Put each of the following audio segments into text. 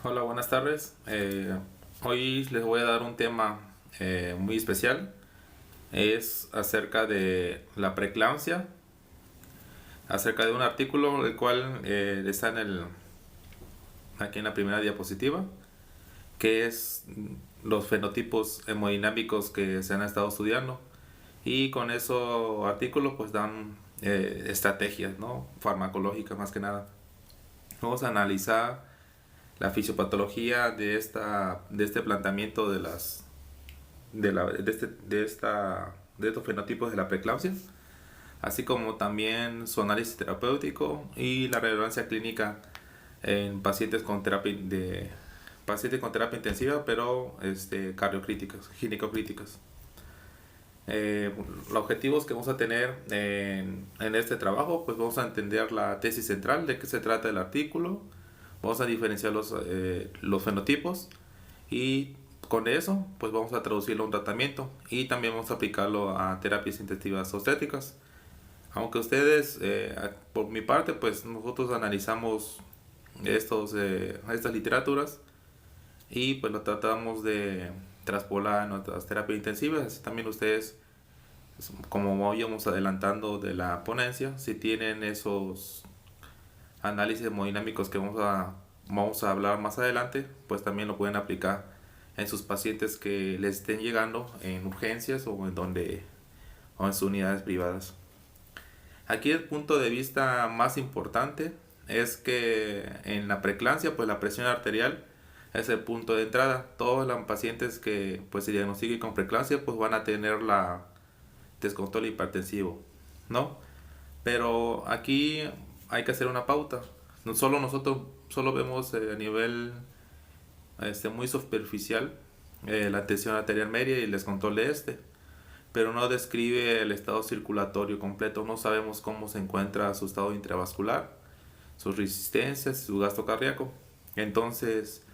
Hola, buenas tardes. Hoy les voy a dar un tema muy especial. Es acerca de la preeclampsia, acerca de un artículo el cual está aquí en la primera diapositiva, que es los fenotipos hemodinámicos que se han estado estudiando. Y con eso artículos pues dan estrategias, ¿no? Farmacológicas más que nada. Vamos a analizar la fisiopatología de este planteamiento de estos fenotipos de la preeclampsia, así como también su análisis terapéutico y la relevancia clínica en pacientes con terapia intensiva, pero cardiocríticas, ginecocríticas. Los objetivos que vamos a tener en este trabajo, pues vamos a entender la tesis central, de qué se trata el artículo, vamos a diferenciar los fenotipos y con eso pues vamos a traducirlo a un tratamiento y también vamos a aplicarlo a terapias intensivas obstétricas. Aunque ustedes, por mi parte, pues nosotros analizamos estas literaturas y pues lo tratamos de traspolar a nuestras terapias intensivas. Así también ustedes, como íbamos adelantando de la ponencia, si tienen esos análisis hemodinámicos que vamos a hablar más adelante, pues también lo pueden aplicar en sus pacientes que les estén llegando en urgencias o en sus unidades privadas. Aquí el punto de vista más importante es que en la preeclampsia, pues la presión arterial es el punto de entrada. Todos los pacientes que pues se diagnostiquen con preeclampsia pues van a tener la descontrol hipertensivo, ¿no? Pero aquí hay que hacer una pauta. No solo nosotros solo vemos a nivel muy superficial la tensión arterial media y el descontrol de pero no describe el estado circulatorio completo. No sabemos cómo se encuentra su estado intravascular, sus resistencias, su gasto cardíaco. Entonces,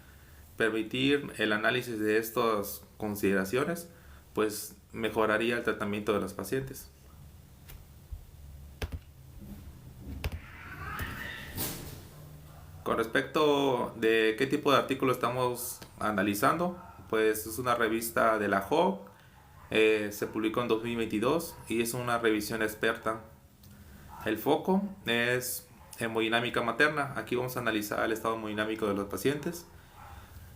permitir el análisis de estas consideraciones, pues mejoraría el tratamiento de los pacientes. Con respecto de qué tipo de artículo estamos analizando, pues es una revista de la JOC, se publicó en 2022 y es una revisión experta. El foco es hemodinámica materna. Aquí vamos a analizar el estado hemodinámico de los pacientes.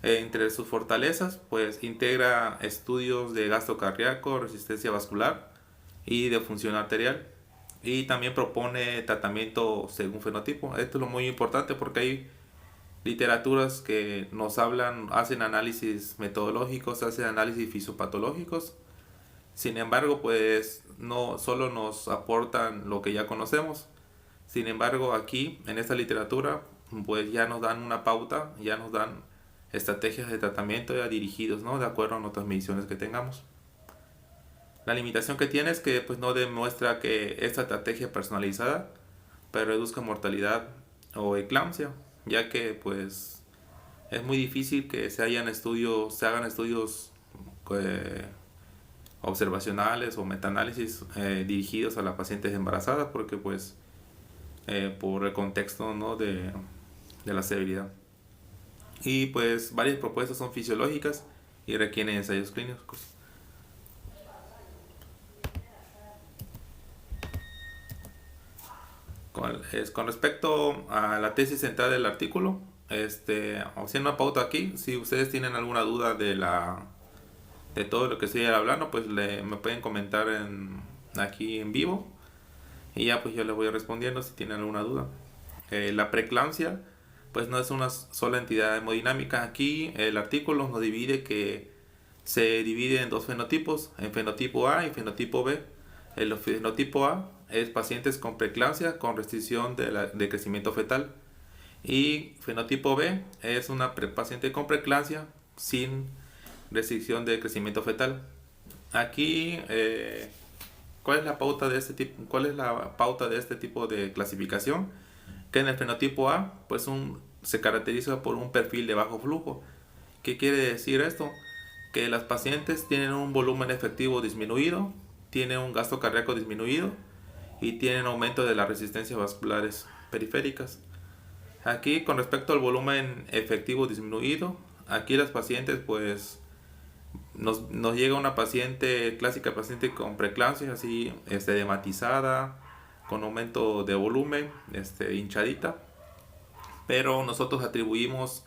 Entre sus fortalezas, pues integra estudios de gasto cardíaco, resistencia vascular y de función arterial. Y también propone tratamiento según fenotipo. Esto es lo muy importante porque hay literaturas que nos hablan, hacen análisis metodológicos, hacen análisis fisiopatológicos. Sin embargo, pues no solo nos aportan lo que ya conocemos. Sin embargo, aquí en esta literatura, pues ya nos dan una pauta, ya nos dan estrategias de tratamiento ya dirigidos, ¿no? De acuerdo a nuestras mediciones que tengamos. La limitación que tiene es que pues no demuestra que esta estrategia personalizada pues, reduzca mortalidad o eclampsia, ya que pues es muy difícil que se hagan estudios eh, observacionales o metaanálisis dirigidos a las pacientes embarazadas porque pues por el contexto, ¿no? de la severidad. Y pues varias propuestas son fisiológicas y requieren ensayos clínicos. Con respecto a la tesis central del artículo, haciendo una pauta aquí, si ustedes tienen alguna duda de todo lo que estoy hablando, pues me pueden comentar aquí en vivo y ya pues yo les voy respondiendo si tienen alguna duda. La preeclampsia pues no es una sola entidad hemodinámica. Aquí el artículo nos divide que se divide en dos fenotipos, en fenotipo A y fenotipo B. El fenotipo A es pacientes con preeclampsia con restricción de crecimiento fetal y fenotipo B es una paciente con preeclampsia sin restricción de crecimiento fetal. Aquí, ¿cuál es la pauta de este tipo? ¿Cuál es la pauta de este tipo de clasificación? Que en el fenotipo A, pues se caracteriza por un perfil de bajo flujo. ¿Qué quiere decir esto? Que las pacientes tienen un volumen efectivo disminuido, tienen un gasto cardíaco disminuido y tienen aumento de las resistencias vasculares periféricas. Aquí con respecto al volumen efectivo disminuido, aquí las pacientes pues nos llega una paciente, clásica paciente con preeclampsia, así edematizada, con aumento de volumen, hinchadita, pero nosotros atribuimos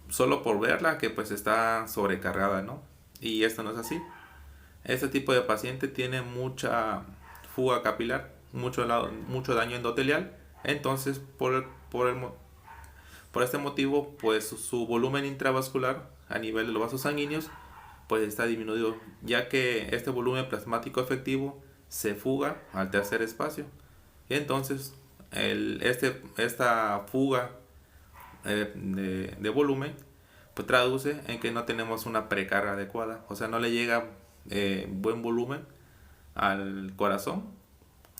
solo por verla que pues está sobrecargada, ¿no? Y esto no es así. Este tipo de paciente tiene mucha fuga capilar, mucho daño endotelial, entonces por este motivo pues su volumen intravascular a nivel de los vasos sanguíneos pues está disminuido, ya que este volumen plasmático efectivo se fuga al tercer espacio. Y entonces esta fuga de volumen pues traduce en que no tenemos una precarga adecuada, o sea, no le llega buen volumen al corazón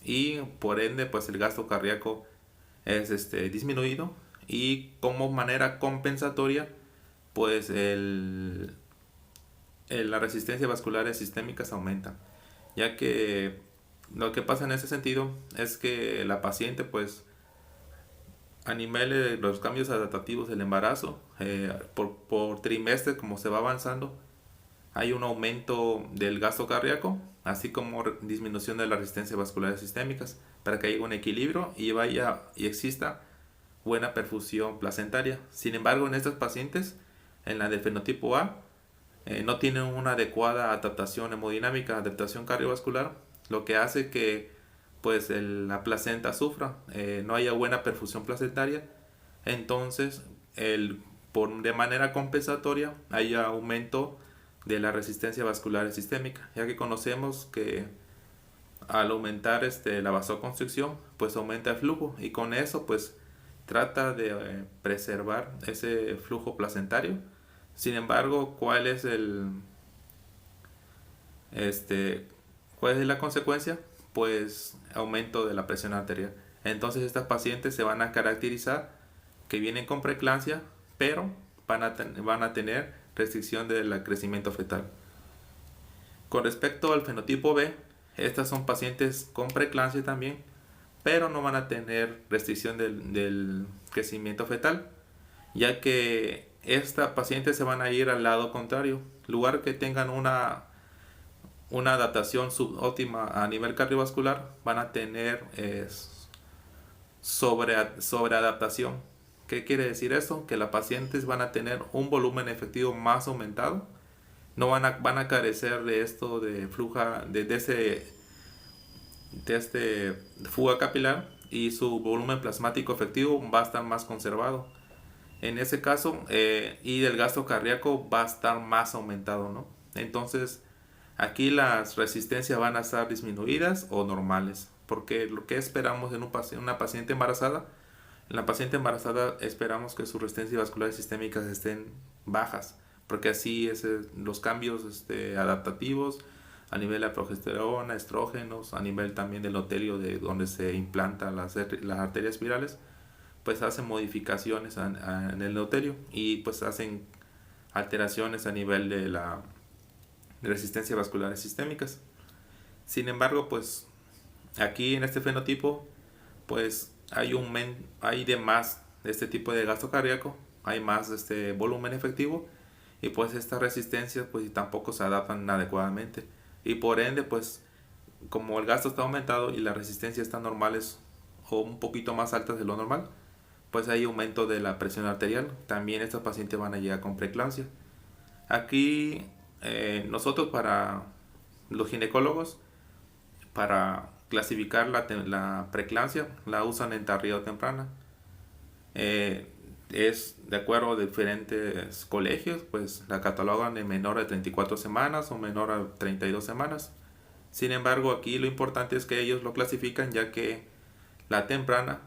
y por ende pues el gasto cardíaco es disminuido, y como manera compensatoria pues la resistencia vascular sistémica se aumenta, ya que lo que pasa en ese sentido es que la paciente pues a nivel de los cambios adaptativos del embarazo, por trimestre como se va avanzando, hay un aumento del gasto cardíaco, así como disminución de la resistencia vascular sistémicas, para que haya un equilibrio y vaya y exista buena perfusión placentaria. Sin embargo, en estos pacientes, en la de fenotipo A, no tienen una adecuada adaptación hemodinámica, adaptación cardiovascular, lo que hace que pues la placenta sufra, no haya buena perfusión placentaria, entonces de manera compensatoria hay aumento de la resistencia vascular sistémica, ya que conocemos que al aumentar la vasoconstricción pues aumenta el flujo, y con eso pues trata de preservar ese flujo placentario. Sin embargo, ¿cuál es la consecuencia? Pues aumento de la presión arterial. Entonces estas pacientes se van a caracterizar que vienen con preeclampsia, pero van a tener restricción del crecimiento fetal. Con respecto al fenotipo B, estas son pacientes con preeclampsia también, pero no van a tener restricción del crecimiento fetal, ya que estas pacientes se van a ir al lado contrario. Lugar que tengan una adaptación subóptima a nivel cardiovascular, van a tener sobreadaptación. ¿Qué quiere decir eso? Que las pacientes van a tener un volumen efectivo más aumentado, no van a carecer de esto de fluja, de este fuga capilar, y su volumen plasmático efectivo va a estar más conservado. En ese caso, y del gasto cardíaco va a estar más aumentado, ¿no? Entonces, aquí las resistencias van a estar disminuidas o normales, porque lo que esperamos en una paciente embarazada, en la paciente embarazada esperamos que sus resistencias vasculares sistémicas estén bajas, porque así los cambios adaptativos a nivel de progesterona, estrógenos, a nivel también del endotelio de donde se implantan las arterias virales, pues hacen modificaciones en el endotelio y pues hacen alteraciones a nivel de la resistencia vasculares sistémicas. Sin embargo, pues aquí en este fenotipo pues hay de más de este tipo de gasto cardíaco, hay más volumen efectivo, y pues estas resistencias pues tampoco se adaptan adecuadamente, y por ende pues como el gasto está aumentado y las resistencias están normales o un poquito más altas de lo normal, pues hay aumento de la presión arterial. También estos pacientes van a llegar con preeclampsia. Aquí nosotros, para los ginecólogos, para clasificar la preeclampsia, la usan en tardigrado temprana. Es de acuerdo a diferentes colegios, pues la catalogan en menor de 34 semanas o menor a 32 semanas. Sin embargo, aquí lo importante es que ellos lo clasifican, ya que la temprana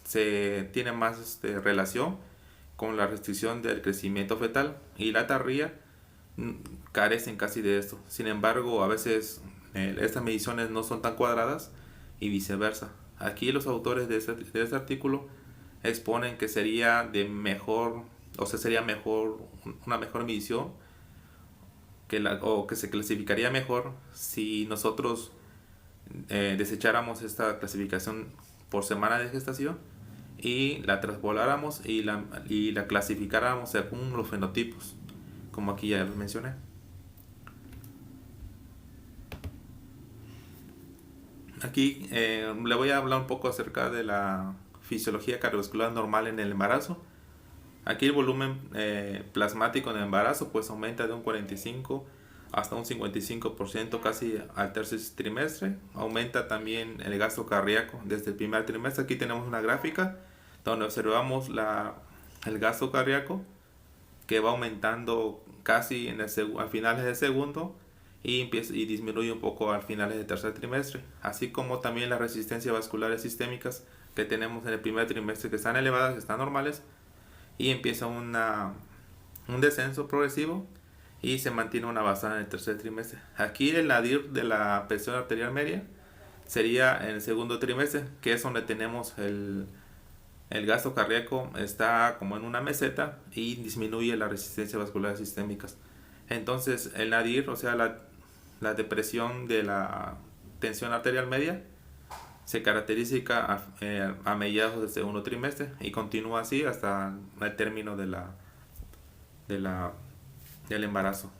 se tiene más relación con la restricción del crecimiento fetal, y la tardía carecen casi de esto. Sin embargo, a veces estas mediciones no son tan cuadradas y viceversa. Aquí los autores de este artículo exponen que sería una mejor medición, o que se clasificaría mejor si nosotros desecháramos esta clasificación por semana de gestación y la trasvoláramos y la clasificáramos según los fenotipos, como aquí ya lo mencioné. Aquí le voy a hablar un poco acerca de la fisiología cardiovascular normal en el embarazo. Aquí el volumen plasmático en el embarazo pues aumenta de un 45 hasta un 55% casi al tercer trimestre. Aumenta también el gasto cardíaco desde el primer trimestre. Aquí tenemos una gráfica donde observamos el gasto cardíaco que va aumentando casi a finales del segundo y disminuye un poco al finales del tercer trimestre, así como también las resistencias vasculares sistémicas que tenemos en el primer trimestre, que están elevadas, que están normales, y empieza un descenso progresivo y se mantiene una bajada en el tercer trimestre. Aquí el nadir de la presión arterial media sería en el segundo trimestre, que es donde tenemos el gasto cardíaco está como en una meseta y disminuye la resistencia vascular sistémicas. Entonces el nadir, o sea, la depresión de la tensión arterial media, se caracteriza a mediados del segundo trimestre y continúa así hasta el término del embarazo.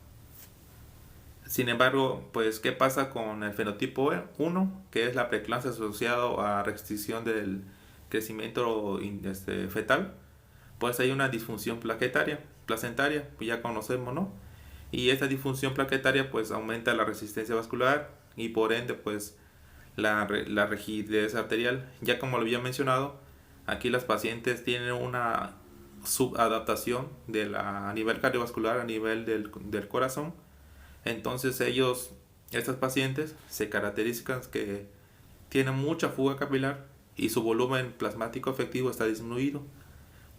Sin embargo, pues, ¿qué pasa con el fenotipo 1? Que es la preeclampsia asociado a restricción del crecimiento fetal. Pues hay una disfunción placentaria, pues ya conocemos, ¿no? Y esta disfunción plaquetaria pues aumenta la resistencia vascular y por ende pues la rigidez arterial. Ya como lo había mencionado, aquí las pacientes tienen una subadaptación a nivel cardiovascular, a nivel del corazón. Entonces estas pacientes se caracterizan que tienen mucha fuga capilar y su volumen plasmático efectivo está disminuido.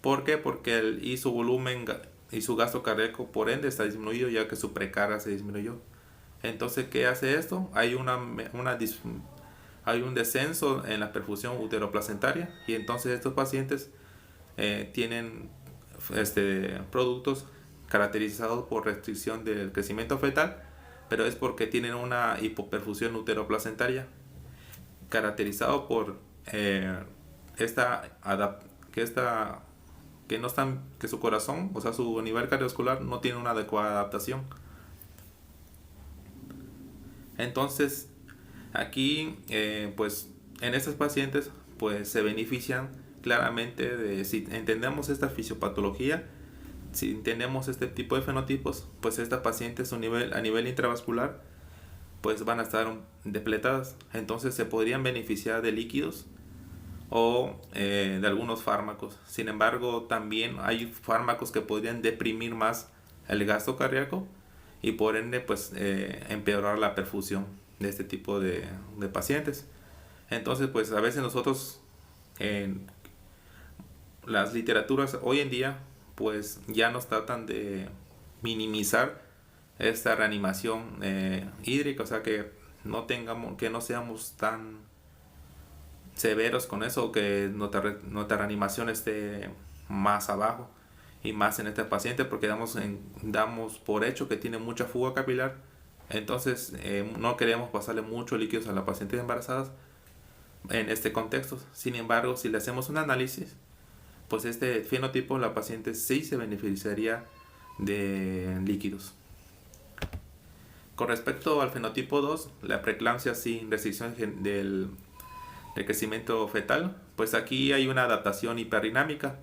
¿Por qué? Porque su volumen y su gasto cardíaco por ende está disminuido, ya que su precarga se disminuyó. Entonces, ¿qué hace esto? Hay un descenso en la perfusión uteroplacentaria y entonces estos pacientes tienen productos caracterizados por restricción del crecimiento fetal, pero es porque tienen una hipoperfusión uteroplacentaria caracterizado por que su corazón, o sea, su nivel cardiovascular no tiene una adecuada adaptación. Entonces, aquí, pues, en estos pacientes, pues, se benefician claramente si entendemos esta fisiopatología, si entendemos este tipo de fenotipos, pues, estas pacientes a nivel intravascular, pues, van a estar depletadas. Entonces, se podrían beneficiar de líquidos o de algunos fármacos. Sin embargo, también hay fármacos que podrían deprimir más el gasto cardíaco y por ende pues empeorar la perfusión de este tipo de pacientes. Entonces pues a veces nosotros en las literaturas hoy en día pues ya nos tratan de minimizar esta reanimación hídrica, o sea que no seamos tan severos con eso, que nuestra reanimación esté más abajo y más en este paciente, porque damos por hecho que tiene mucha fuga capilar. Entonces no queremos pasarle mucho líquidos a las pacientes embarazadas en este contexto. Sin embargo, si le hacemos un análisis, pues este fenotipo, la paciente sí se beneficiaría de líquidos. Con respecto al fenotipo 2, la preeclampsia sin restricción del crecimiento fetal, pues aquí hay una adaptación hiperdinámica.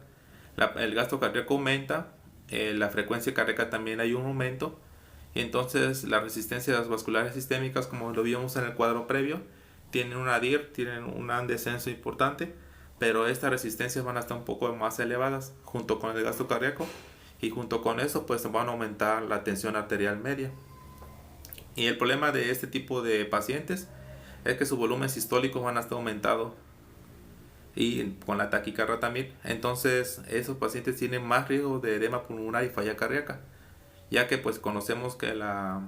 El gasto cardíaco aumenta, la frecuencia cardíaca también hay un aumento, y entonces las resistencias vasculares sistémicas, como lo vimos en el cuadro previo, tienen una DIR, tienen un descenso importante, pero estas resistencias van a estar un poco más elevadas junto con el gasto cardíaco, y junto con eso pues van a aumentar la tensión arterial media. Y el problema de este tipo de pacientes es que su volumen sistólico van a estar aumentado y con la taquicardia también. Entonces esos pacientes tienen más riesgo de edema pulmonar y falla cardíaca, ya que pues conocemos que la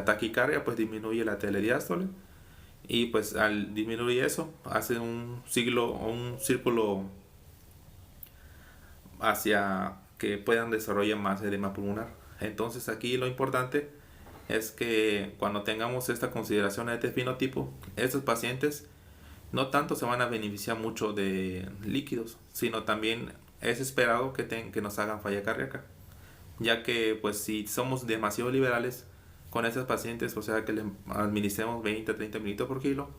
taquicardia pues disminuye la telediástole y pues al disminuir eso hace un círculo hacia que puedan desarrollar más edema pulmonar. Entonces aquí lo importante es que cuando tengamos esta consideración de este fenotipo, estos pacientes no tanto se van a beneficiar mucho de líquidos, sino también es esperado que nos hagan falla cardíaca, ya que pues si somos demasiado liberales con estos pacientes, o sea que les administremos 20 a 30 militos por kilo,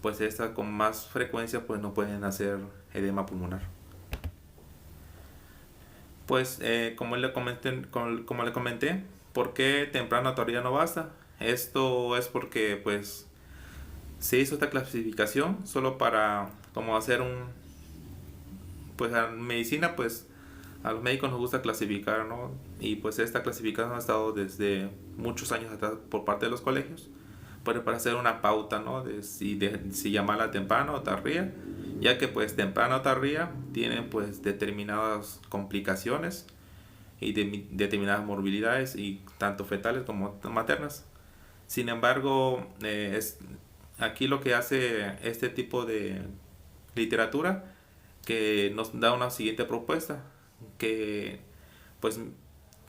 pues esta con más frecuencia pues no pueden hacer edema pulmonar. Pues como le comenté, ¿por qué temprano todavía no basta? Esto es porque pues se hizo esta clasificación solo para como hacer pues en medicina pues a los médicos nos gusta clasificar, ¿no? Y pues esta clasificación ha estado desde muchos años atrás por parte de los colegios, pero para hacer una pauta, ¿no? De si llamarla temprano o tardía, ya que pues temprano o tardía tienen pues determinadas complicaciones y determinadas morbilidades, y tanto fetales como maternas. Sin embargo, aquí lo que hace este tipo de literatura, que nos da una siguiente propuesta, que pues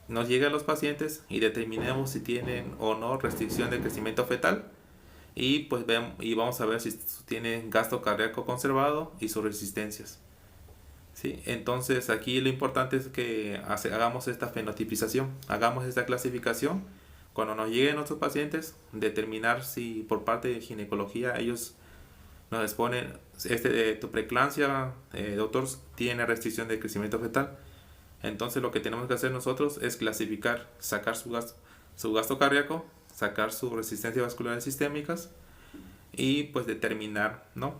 nos llegue a los pacientes y determinemos si tienen o no restricción de crecimiento fetal, y pues vamos a ver si tienen gasto cardíaco conservado y sus resistencias. ¿Sí? Entonces aquí lo importante es que hagamos esta fenotipización, hagamos esta clasificación. Cuando nos lleguen nuestros pacientes, determinar si por parte de ginecología ellos nos exponen, tu preeclampsia, doctor, tiene restricción de crecimiento fetal. Entonces lo que tenemos que hacer nosotros es clasificar, sacar su gasto cardíaco, sacar sus resistencias vasculares sistémicas y pues determinar, ¿no?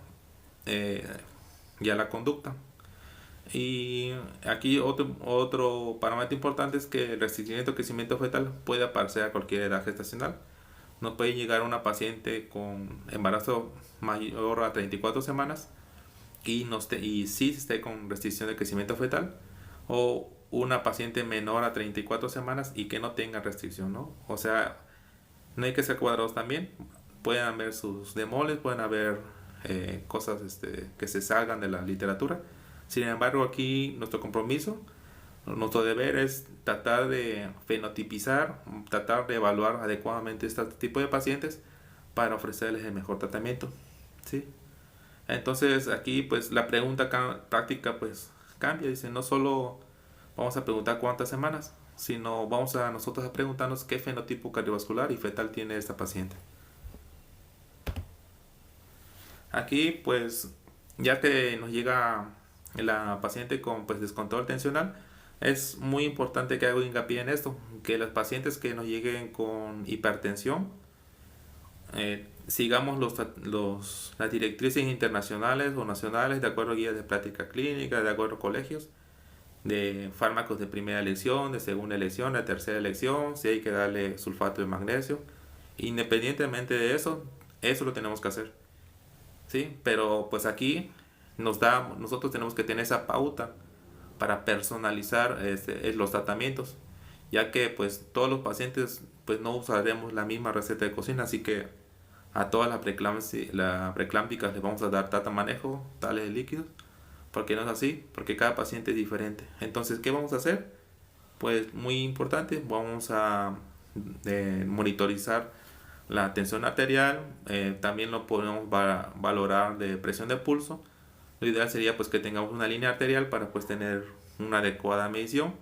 Ya la conducta. Y aquí otro parámetro importante es que el restringimiento de crecimiento fetal puede aparecer a cualquier edad gestacional. Nos puede llegar una paciente con embarazo mayor a 34 semanas y sí esté con restricción de crecimiento fetal, o una paciente menor a 34 semanas y que no tenga restricción, ¿no? O sea, no hay que ser cuadrados también. Pueden haber sus demoles, pueden haber cosas que se salgan de la literatura. Sin embargo, aquí nuestro compromiso, nuestro deber es tratar de fenotipizar, tratar de evaluar adecuadamente este tipo de pacientes para ofrecerles el mejor tratamiento, ¿sí? Entonces aquí pues la pregunta práctica pues cambia, dice, no solo vamos a preguntar cuántas semanas, sino vamos a nosotros a preguntarnos qué fenotipo cardiovascular y fetal tiene esta paciente. Aquí pues ya que nos llega la paciente con pues descontrol tensional, es muy importante que haga hincapié en esto, que las pacientes que nos lleguen con hipertensión, sigamos las directrices internacionales o nacionales de acuerdo a guías de práctica clínica, de acuerdo a colegios, de fármacos de primera elección, de segunda elección, de tercera elección, si hay que darle sulfato de magnesio. Independientemente de eso, eso lo tenemos que hacer, ¿sí? Pero pues aquí nosotros tenemos que tener esa pauta para personalizar los tratamientos, ya que pues todos los pacientes pues no usaremos la misma receta de cocina, así que a todas las preeclámpticas les vamos a dar manejo tales de líquidos, porque no es así, porque cada paciente es diferente. Entonces, ¿qué vamos a hacer? Pues muy importante, vamos a monitorizar la tensión arterial, también lo podemos valorar de presión de pulso. Lo ideal sería pues que tengamos una línea arterial para pues tener una adecuada medición.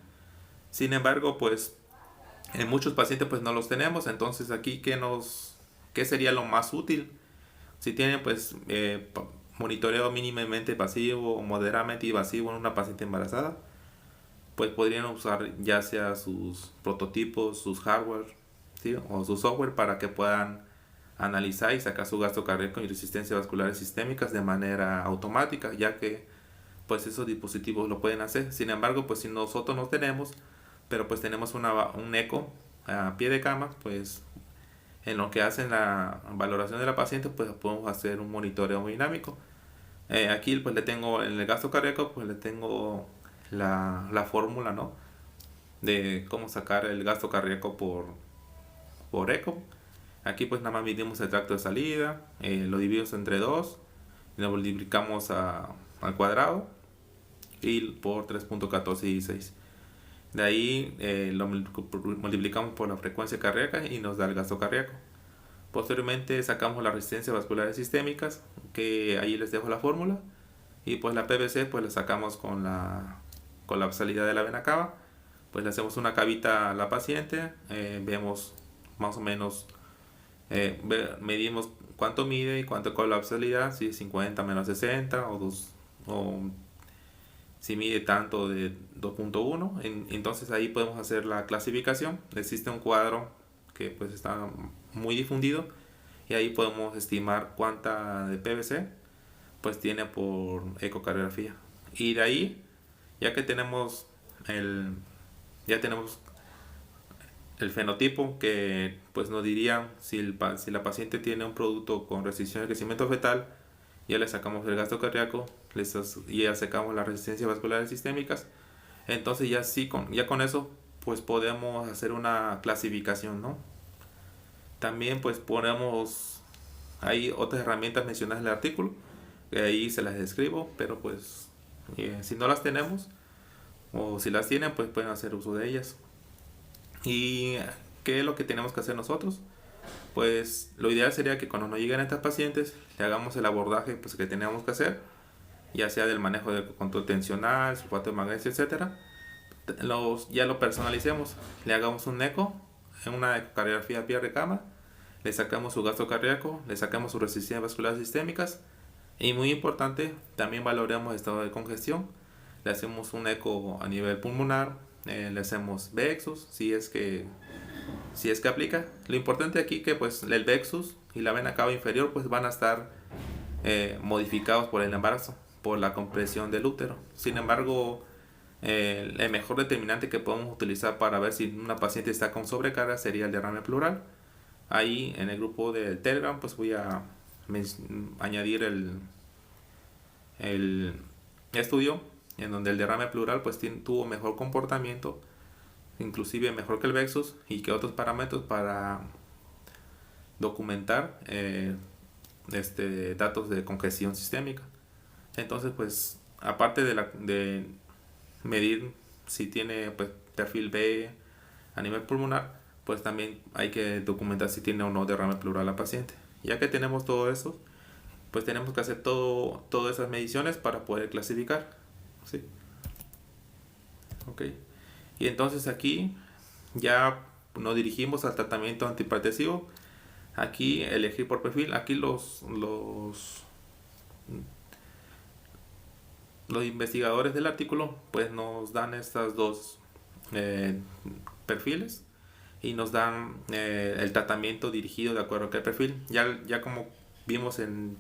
Sin embargo, pues en muchos pacientes pues no los tenemos. Entonces aquí ¿qué sería lo más útil? Si tienen pues monitoreo mínimamente pasivo o moderadamente invasivo en una paciente embarazada, pues podrían usar ya sea sus prototipos, sus hardware, ¿sí? O su software para que puedan analizar y sacar su gasto cardíaco y resistencia vasculares sistémicas de manera automática, ya que pues esos dispositivos lo pueden hacer. Sin embargo, pues si nosotros no tenemos, pero pues tenemos un eco a pie de cama, pues en lo que hacen la valoración de la paciente, pues podemos hacer un monitoreo dinámico. Aquí pues le tengo en el gasto cardíaco, pues le tengo la fórmula, ¿no? De cómo sacar el gasto cardíaco por eco. Aquí pues nada más medimos el tracto de salida, lo dividimos entre 2, lo multiplicamos al cuadrado y por 3.1416. De ahí lo multiplicamos por la frecuencia cardíaca y nos da el gasto cardíaco. Posteriormente sacamos las resistencias vasculares sistémicas, que ahí les dejo la fórmula. Y pues la PVC pues la sacamos con la salida de la vena cava. Pues le hacemos una cavita a la paciente, vemos más o menos, medimos cuánto mide y cuánto con la salida, si es 50 menos 60 o si mide tanto de 2.1. Entonces ahí podemos hacer la clasificación. Existe un cuadro que pues está muy difundido y ahí podemos estimar cuánta de PVC pues tiene por ecocardiografía. Y de ahí, ya que ya tenemos el fenotipo que pues nos diría si la paciente tiene un producto con restricción de crecimiento fetal, ya le sacamos el gasto cardíaco y ya sacamos las resistencias vasculares sistémicas. Entonces ya con eso pues podemos hacer una clasificación, ¿no? También pues hay otras herramientas mencionadas en el artículo, que ahí se las describo, pero pues si no las tenemos o si las tienen pues pueden hacer uso de ellas. ¿Y qué es lo que tenemos que hacer nosotros? Pues lo ideal sería que cuando nos lleguen estas pacientes le hagamos el abordaje pues, que tenemos que hacer, ya sea del manejo del control tensional, sulfato de magnesio, etcétera. Ya lo personalicemos, le hagamos un eco, en una ecocardiografía a pie de cama, le sacamos su gasto cardíaco, le sacamos sus resistencias vasculares sistémicas y muy importante, también valoramos estado de congestión, le hacemos un eco a nivel pulmonar, le hacemos Vexus si es que aplica. Lo importante aquí que pues el Vexus y la vena cava inferior pues van a estar modificados por el embarazo, por la compresión del útero. Sin embargo, el mejor determinante que podemos utilizar para ver si una paciente está con sobrecarga sería el derrame pleural. Ahí en el grupo del Telegram pues voy a añadir el estudio en donde el derrame pleural pues tuvo mejor comportamiento, inclusive mejor que el Vexus y que otros parámetros para documentar datos de congestión sistémica. Entonces pues aparte de medir si tiene pues, perfil B a nivel pulmonar, pues también hay que documentar si tiene o no derrame pleural la paciente. Ya que tenemos todo eso, pues tenemos que hacer todas esas mediciones para poder clasificar. ¿Sí? Ok. Y entonces aquí ya nos dirigimos al tratamiento antihipertensivo. Aquí elegir por perfil. Aquí los investigadores del artículo pues nos dan estas dos perfiles y nos dan el tratamiento dirigido de acuerdo a qué perfil. Ya como vimos en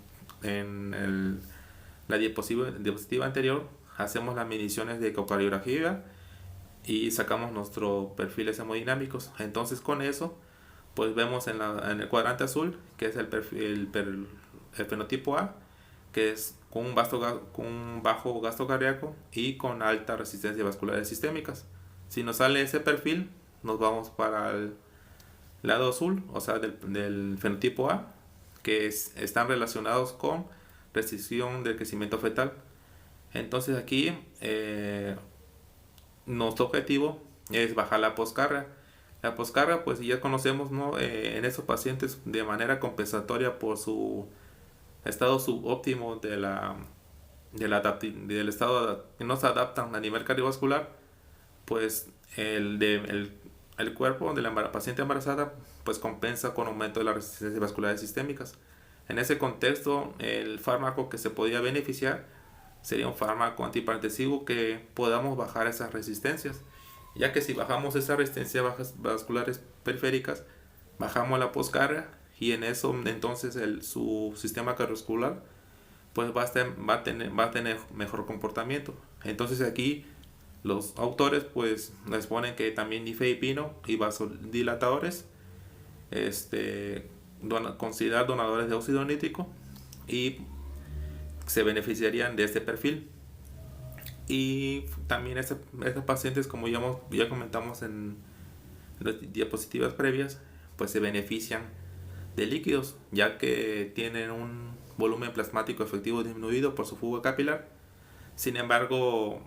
la diapositiva anterior, hacemos las mediciones de ecocardiografía y sacamos nuestros perfiles hemodinámicos. Entonces con eso pues vemos en el cuadrante azul que es el fenotipo A, que es con un bajo gasto cardíaco y con alta resistencia vasculares sistémicas. Si nos sale ese perfil, nos vamos para el lado azul, o sea, del fenotipo A, que están relacionados con restricción del crecimiento fetal. Entonces aquí nuestro objetivo es bajar la poscarga. La poscarga, pues ya conocemos, ¿no? En esos pacientes de manera compensatoria por su estado subóptimo del estado que no se adaptan a nivel cardiovascular, pues el cuerpo de la paciente embarazada pues compensa con aumento de las resistencias vasculares sistémicas. En ese contexto, el fármaco que se podría beneficiar sería un fármaco antihipertensivo que podamos bajar esas resistencias, ya que si bajamos esas resistencias vasculares periféricas, bajamos la poscarga y en eso entonces su sistema cardiovascular pues va a tener mejor comportamiento. Entonces aquí los autores pues les ponen que también nifedipino y vasodilatadores, considerar donadores de óxido nítrico y se beneficiarían de este perfil. Y también estos pacientes, como ya comentamos en las diapositivas previas, pues se benefician de líquidos, ya que tienen un volumen plasmático efectivo disminuido por su fuga capilar. Sin embargo,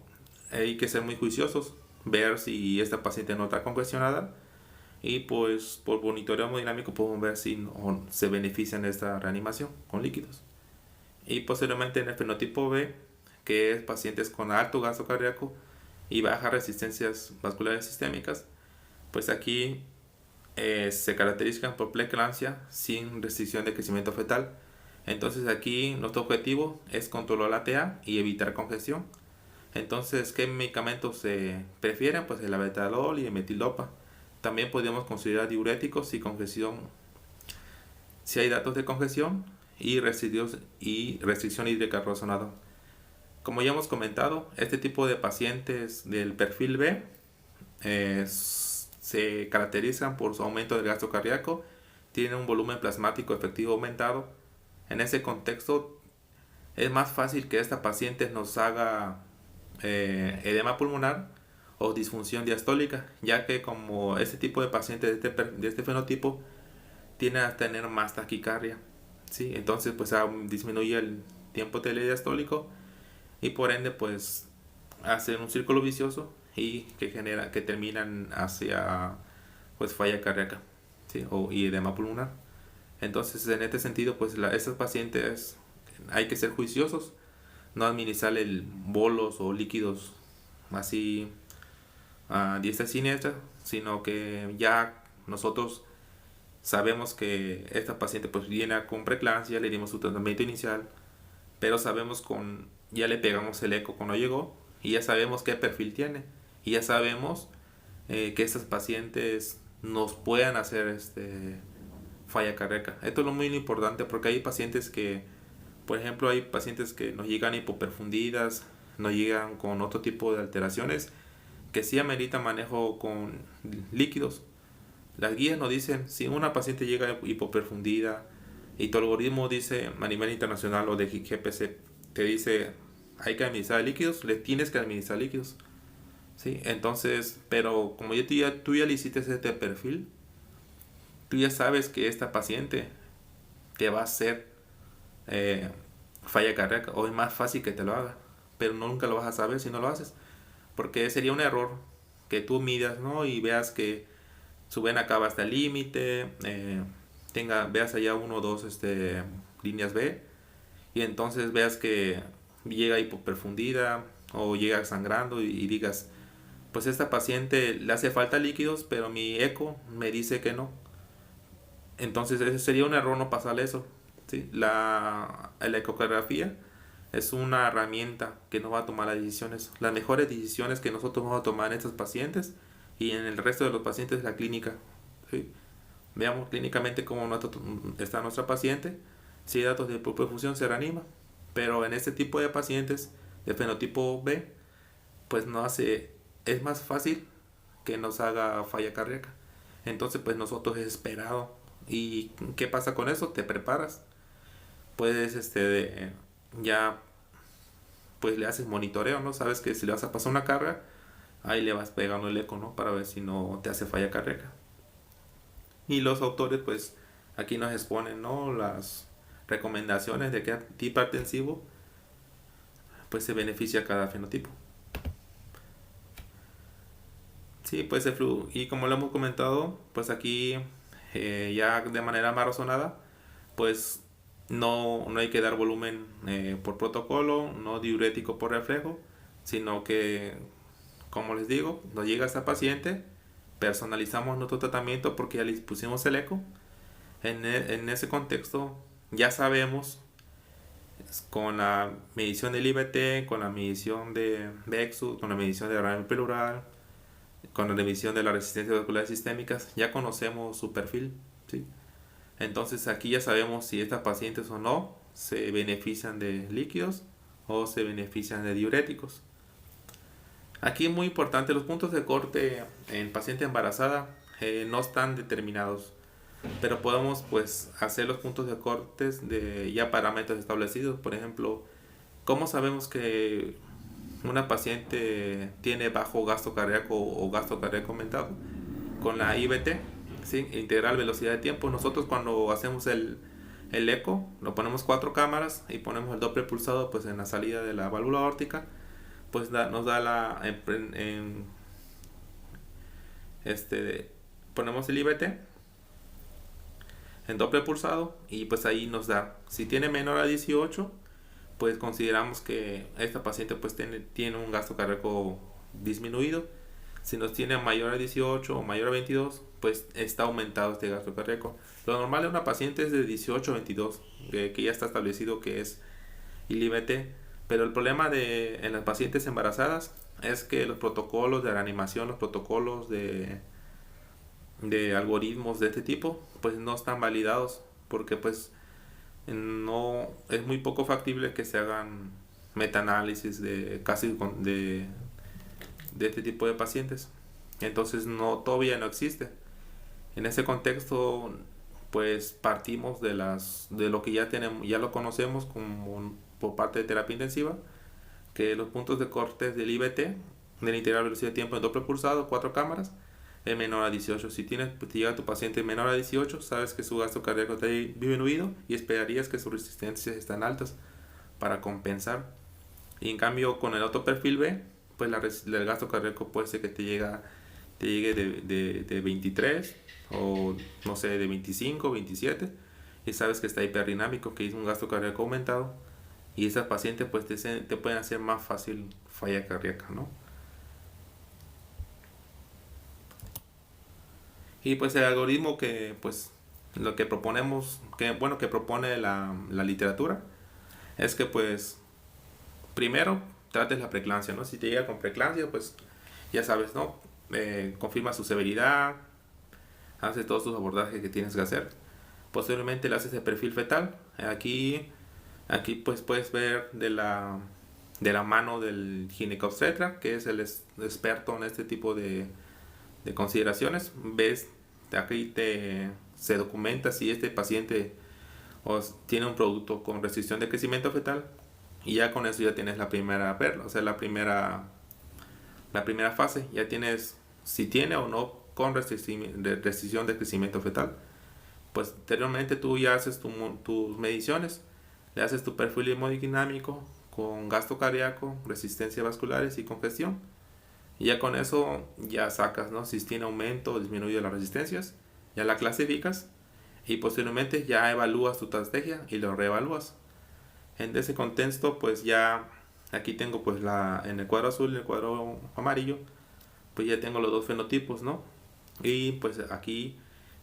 hay que ser muy juiciosos, ver si esta paciente no está congestionada y pues por monitoreo hemodinámico podemos ver si se benefician de esta reanimación con líquidos. Y posteriormente en el fenotipo B, que es pacientes con alto gasto cardíaco y bajas resistencias vasculares sistémicas, pues aquí se caracterizan por preeclampsia sin restricción de crecimiento fetal. Entonces aquí nuestro objetivo es controlar la TA y evitar congestión. Entonces, ¿qué medicamentos se prefieren? Pues el labetalol y el metildopa. También podríamos considerar diuréticos y congestión, si hay datos de congestión y restricción hídrica razonada. Como ya hemos comentado, este tipo de pacientes del perfil B se caracterizan por su aumento del gasto cardíaco, tienen un volumen plasmático efectivo aumentado. En ese contexto es más fácil que esta paciente nos haga edema pulmonar o disfunción diastólica, ya que como este tipo de pacientes de este fenotipo tienden a tener más taquicardia, ¿sí? Entonces pues disminuye el tiempo telediastólico y por ende pues hacen un círculo vicioso y que terminan hacia pues falla cardíaca, ¿sí? Y edema pulmonar. Entonces en este sentido pues estos pacientes hay que ser juiciosos, no administrarle bolos o líquidos así a diestra y siniestra, sino que ya nosotros sabemos que esta paciente pues viene con preeclampsia, le dimos su tratamiento inicial, pero sabemos ya le pegamos el eco cuando llegó y ya sabemos qué perfil tiene y ya sabemos que estas pacientes nos puedan hacer falla cardíaca. Esto es lo muy importante porque hay pacientes que, por ejemplo, hay pacientes que nos llegan hipoperfundidas, nos llegan con otro tipo de alteraciones que sí ameritan manejo con líquidos. Las guías nos dicen, si una paciente llega hipoperfundida y tu algoritmo dice a nivel internacional o de GPC te dice hay que administrar líquidos, le tienes que administrar líquidos, ¿sí? Entonces, pero como tú ya le hiciste este perfil, tú ya sabes que esta paciente te va a hacer falla cardíaca o es más fácil que te lo haga, pero nunca lo vas a saber si no lo haces, porque sería un error que tú midas, ¿no? Y veas que su vena acaba hasta el límite, veas allá uno o dos líneas B y entonces veas que llega hipoperfundida o llega sangrando y digas, pues esta paciente le hace falta líquidos, pero mi eco me dice que no. Entonces ese sería un error no pasarle eso, ¿sí? La ecocardiografía es una herramienta que nos va a tomar las decisiones, las mejores decisiones que nosotros vamos a tomar en estos pacientes y en el resto de los pacientes de la clínica, ¿sí? Veamos clínicamente cómo está nuestra paciente, si hay datos de hipoperfusión se reanima, pero en este tipo de pacientes de fenotipo B, pues es más fácil que nos haga falla cardíaca. Entonces pues nosotros es esperado. ¿Y qué pasa con eso? Te preparas. Puedes ya pues le haces monitoreo, ¿no? Sabes que si le vas a pasar una carga, ahí le vas pegando el eco, ¿no? Para ver si no te hace falla cardíaca. Y los autores pues aquí nos exponen, ¿no? Las recomendaciones de qué antihipertensivo pues se beneficia cada fenotipo. Sí, pues y como lo hemos comentado, pues aquí ya de manera más razonada, pues no hay que dar volumen por protocolo, no diurético por reflejo, sino que, como les digo, nos llega esta paciente, personalizamos nuestro tratamiento porque ya le pusimos el eco. En ese contexto ya sabemos con la medición del IVT, con la medición de Bexu, con la medición de radio pleural, con la medición de la resistencia vascular sistémicas, ya conocemos su perfil, ¿sí? Entonces aquí ya sabemos si estas pacientes o no se benefician de líquidos o se benefician de diuréticos. Aquí es muy importante, los puntos de corte en paciente embarazada no están determinados, pero podemos pues hacer los puntos de cortes de ya parámetros establecidos. Por ejemplo, ¿cómo sabemos que una paciente tiene bajo gasto cardíaco o gasto cardíaco aumentado? Con la IVT, ¿sí? Integral velocidad de tiempo. Nosotros cuando hacemos el eco, lo ponemos 4 cámaras y ponemos el Doppler pulsado pues en la salida de la válvula aórtica, pues nos da ponemos el IVT en Doppler pulsado y pues ahí nos da, si tiene menor a 18, pues consideramos que esta paciente pues tiene un gasto cardíaco disminuido. Si nos tiene mayor a 18 o mayor a 22, pues está aumentado este gasto cardíaco. Lo normal de una paciente es de 18 a 22, que ya está establecido que es el IVT. Pero el problema en las pacientes embarazadas es que los protocolos de reanimación, los protocolos de algoritmos de este tipo, pues no están validados, porque pues no es muy poco factible que se hagan metaanálisis de este tipo de pacientes. Entonces todavía no existe. En ese contexto, pues partimos de lo que ya tenemos, ya lo conocemos como por parte de terapia intensiva, que los puntos de corte del IVT, del integral velocidad de tiempo en Doppler pulsado, 4 cámaras, es menor a 18. Si llega tu paciente menor a 18, sabes que su gasto cardíaco está disminuido y esperarías que sus resistencias están altas para compensar. Y en cambio, con el otro perfil B, pues el gasto cardíaco puede ser que te llegue de 23 o no sé, de 25, 27, y sabes que está hiperdinámico, que es un gasto cardíaco aumentado, y esas pacientes pues te pueden hacer más fácil falla cardíaca, ¿no? Y pues el algoritmo que pues lo que proponemos, que propone la literatura, es que pues primero trates la preeclampsia, ¿no? Si te llega con preeclampsia, pues ya sabes, ¿no? Confirma su severidad, haces todos tus abordajes que tienes que hacer. Posteriormente le haces el perfil fetal. Aquí pues puedes ver de la mano del ginecobstetra, que es el experto en este tipo de consideraciones. Ves, aquí se documenta si este paciente tiene un producto con restricción de crecimiento fetal, y ya con eso ya tienes la primera perla, o sea, la primera fase. Ya tienes si tiene o no con restricción de crecimiento fetal. Pues anteriormente tú ya haces tus mediciones, le haces tu perfil hemodinámico con gasto cardíaco, resistencia vasculares y congestión. Y ya con eso ya sacas, ¿no? Si tiene aumento o disminuye de las resistencias, ya la clasificas y posteriormente ya evalúas tu estrategia y lo reevalúas. En ese contexto, pues ya aquí tengo pues en el cuadro azul y en el cuadro amarillo, pues ya tengo los dos fenotipos, ¿no? Y pues aquí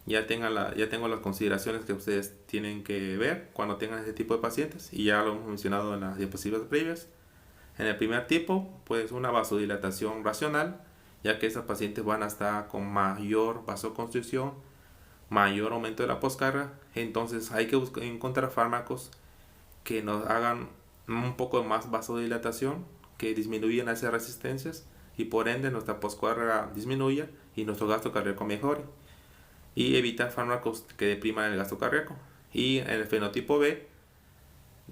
ya tengo las consideraciones que ustedes tienen que ver cuando tengan este tipo de pacientes, y ya lo hemos mencionado en las diapositivas previas. En el primer tipo, pues una vasodilatación racional, ya que esas pacientes van a estar con mayor vasoconstricción, mayor aumento de la poscarga. Entonces hay que encontrar fármacos que nos hagan un poco más vasodilatación, que disminuyan esas resistencias, y por ende nuestra poscarga disminuya y nuestro gasto cardíaco mejore, y evitar fármacos que depriman el gasto cardíaco. Y en el fenotipo B,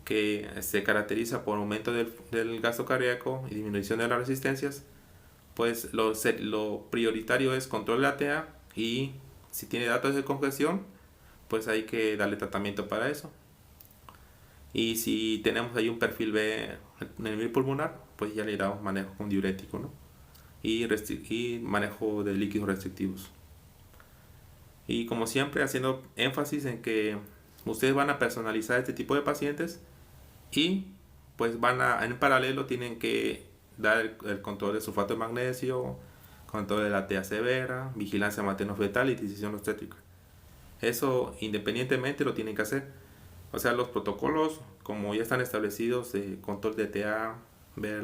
que se caracteriza por aumento del gasto cardíaco y disminución de las resistencias, pues lo prioritario es control de la TA, y si tiene datos de congestión, pues hay que darle tratamiento para eso. Y si tenemos ahí un perfil B en el pulmonar, pues ya le damos manejo con diurético, ¿no? Y manejo de líquidos restrictivos. Y como siempre, haciendo énfasis en que ustedes van a personalizar este tipo de pacientes, y pues en paralelo tienen que dar el control de sulfato de magnesio, control de la TA severa, vigilancia materno-fetal y decisión obstétrica. Eso independientemente lo tienen que hacer. O sea, los protocolos, como ya están establecidos de control de TA, ver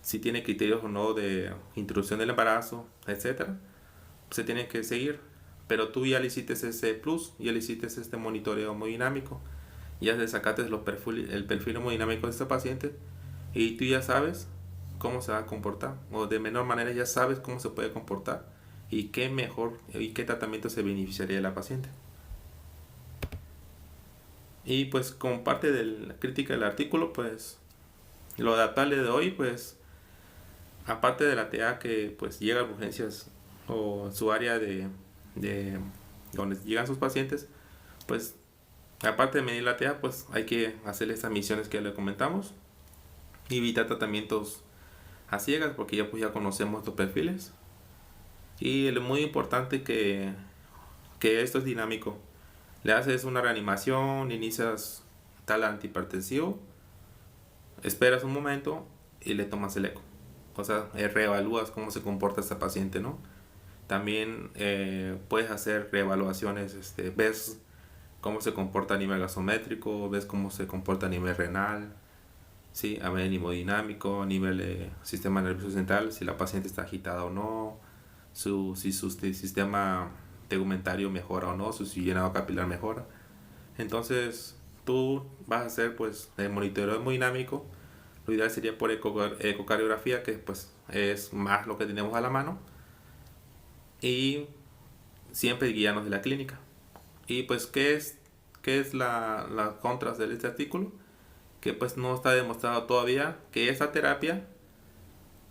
si tiene criterios o no de interrupción del embarazo, etcétera, se tienen que seguir. Pero tú ya le hiciste ese plus, ya le hiciste este monitoreo hemodinámico, ya le sacaste el perfil hemodinámico de este paciente, y tú ya sabes cómo se va a comportar, o de menor manera ya sabes cómo se puede comportar, y qué tratamiento se beneficiaría de la paciente. Y pues como parte de la crítica del artículo, pues lo adaptable de hoy, pues aparte de la TA que pues llega a urgencias o su área de donde llegan sus pacientes, pues aparte de medir la TA, pues hay que hacerle estas misiones que le comentamos, y evitar tratamientos a ciegas, porque ya conocemos estos perfiles. Y es muy importante que esto es dinámico. Le haces una reanimación, inicias tal antihipertensivo, esperas un momento y le tomas el eco. O sea, reevalúas cómo se comporta esta paciente, ¿no? También puedes hacer reevaluaciones, ves cómo se comporta a nivel gasométrico, ves cómo se comporta a nivel renal, ¿sí? A nivel hemodinámico, a nivel sistema nervioso central, si la paciente está agitada o no, si su sistema tegumentario mejora o no, su llenado capilar mejora. Entonces tú vas a hacer pues el monitoreo hemodinámico. Lo ideal sería por ecocardiografía, que pues es más lo que tenemos a la mano, y siempre guiarnos de la clínica. Y pues qué es la contras de este artículo, que pues no está demostrado todavía que esa terapia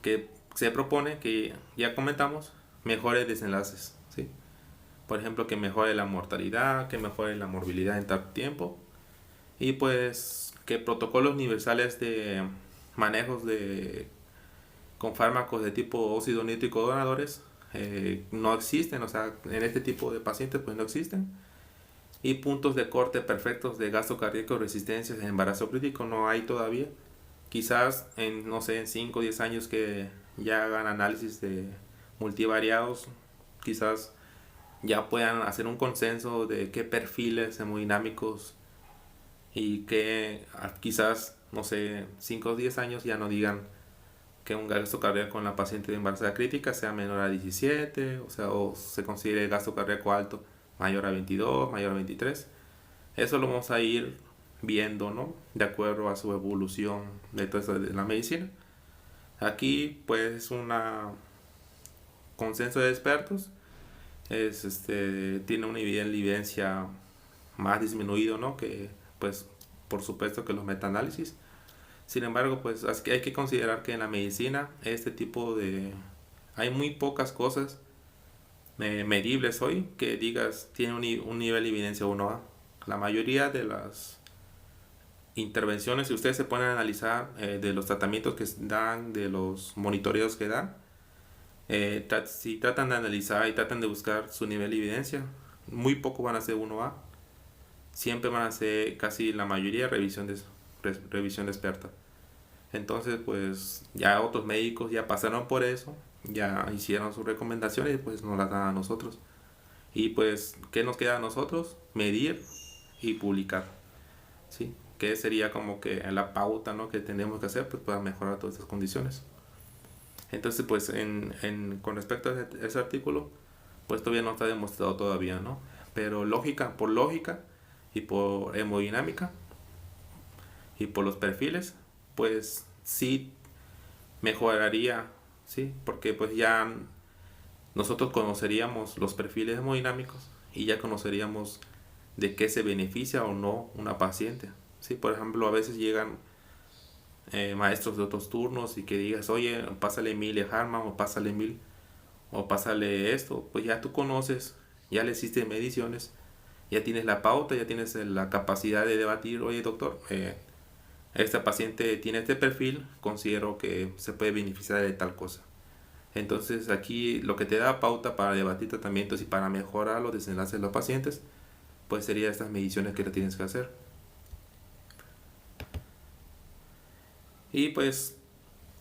que se propone, que ya comentamos, mejore desenlaces, ¿sí? Por ejemplo, que mejore la mortalidad, que mejore la morbilidad en tal tiempo, y pues que protocolos universales de manejos con fármacos de tipo óxido nítrico donadores no existen, o sea, en este tipo de pacientes pues no existen. Y puntos de corte perfectos de gasto cardíaco resistencia en embarazo crítico no hay todavía. Quizás en, no sé, en 5 o 10 años que ya hagan análisis de multivariados, quizás ya puedan hacer un consenso de qué perfiles hemodinámicos y que quizás, no sé, 5 o 10 años ya no digan que un gasto cardíaco en la paciente de embarazada crítica sea menor a 17, o sea, o se considere gasto cardíaco alto mayor a 22, mayor a 23. Eso lo vamos a ir viendo, ¿no? De acuerdo a su evolución de toda esta, de la medicina. Aquí, pues, una consenso de expertos tiene una evidencia más disminuido, ¿no? Que, pues, por supuesto que los metaanálisis. Sin embargo, pues hay que considerar que en la medicina hay muy pocas cosas medibles hoy que digas tiene un nivel de evidencia 1A. La mayoría de las intervenciones, si ustedes se ponen a analizar de los tratamientos que dan, de los monitoreos que dan, si tratan de analizar y tratan de buscar su nivel de evidencia, muy poco van a ser 1A. Siempre van a ser casi la mayoría revisión de experta. Entonces, pues ya otros médicos ya pasaron por eso, ya hicieron sus recomendaciones y pues nos las dan a nosotros. Y pues, ¿qué nos queda a nosotros? Medir y publicar, ¿sí? Que sería como que la pauta, ¿no? Que tenemos que hacer pues, para mejorar todas estas condiciones. Entonces, pues con respecto a ese artículo, pues todavía no está demostrado todavía, ¿no? Pero por lógica y por hemodinámica y por los perfiles, pues sí mejoraría, ¿sí? Porque pues ya nosotros conoceríamos los perfiles hemodinámicos y ya conoceríamos de qué se beneficia o no una paciente, ¿sí? Por ejemplo, a veces llegan maestros de otros turnos y que digas, oye, pásale 1000 de Harman o pásale 1000 o pásale esto, pues ya tú conoces, ya le hiciste mediciones, ya tienes la pauta, ya tienes la capacidad de debatir, oye doctor, esta paciente tiene este perfil, considero que se puede beneficiar de tal cosa. Entonces aquí lo que te da pauta para debatir tratamientos y para mejorar los desenlaces de los pacientes, pues sería estas mediciones que le tienes que hacer. Y pues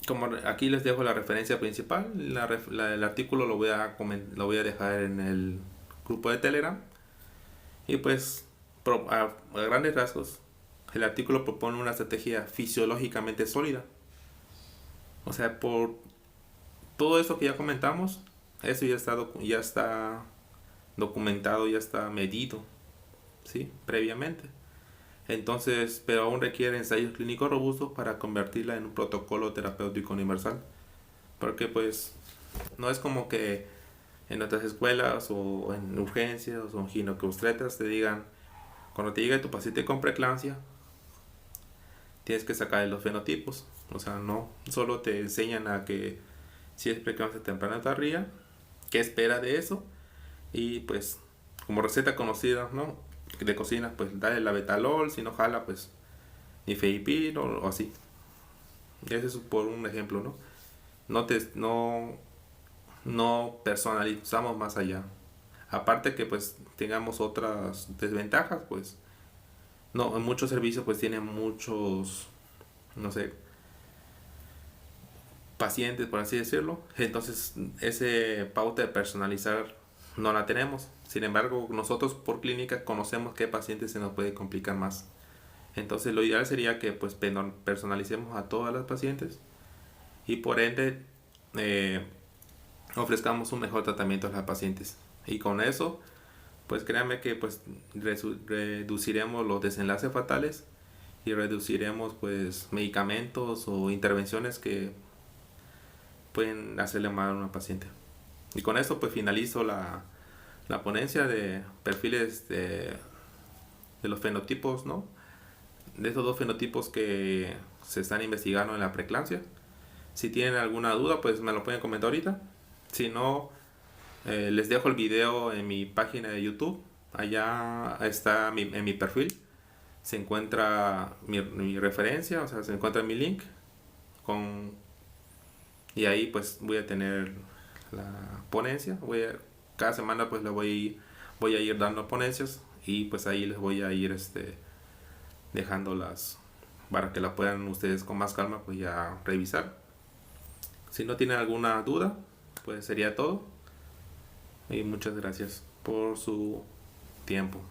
como aquí les dejo la referencia principal, el artículo lo voy a dejar en el grupo de Telegram. Y pues a grandes rasgos, el artículo propone una estrategia fisiológicamente sólida. O sea, por todo eso que ya comentamos, eso ya está documentado, ya está medido, ¿sí? Previamente. Entonces, pero aún requiere ensayos clínicos robustos para convertirla en un protocolo terapéutico universal. Porque pues no es como que en nuestras escuelas o en urgencias o en ginecobstetras te digan, cuando te llega tu paciente con preeclampsia, tienes que sacar los fenotipos. O sea, no solo te enseñan a que si es preeclampsia temprana tardía, qué espera de eso, y pues como receta conocida, ¿no? De cocina, pues dale la betalol, si no jala, pues nifedipin o así. Ese es por un ejemplo, ¿no? No no personalizamos más allá. Aparte que pues tengamos otras desventajas, pues no, en muchos servicios pues tienen muchos, no sé, pacientes, por así decirlo. Entonces, ese pauta de personalizar no la tenemos. Sin embargo, nosotros por clínica conocemos qué pacientes se nos puede complicar más. Entonces, lo ideal sería que pues personalicemos a todas las pacientes y por ende eh, ofrezcamos un mejor tratamiento a las pacientes. Y con eso, pues créanme que pues reduciremos los desenlaces fatales y reduciremos pues medicamentos o intervenciones que pueden hacerle mal a una paciente. Y con esto pues finalizo la ponencia de perfiles de los fenotipos, ¿no? De estos dos fenotipos que se están investigando en la preeclampsia. Si tienen alguna duda pues me lo pueden comentar ahorita. Si no, les dejo el video en mi página de YouTube. Allá está en mi perfil. Se encuentra mi referencia, o sea, se encuentra mi link con. Y ahí pues voy a tener la ponencia. Cada semana pues voy a ir dando ponencias y pues ahí les voy a ir dejándolas para que la puedan ustedes con más calma pues ya revisar. Si no tienen alguna duda, pues sería todo. Y muchas gracias por su tiempo.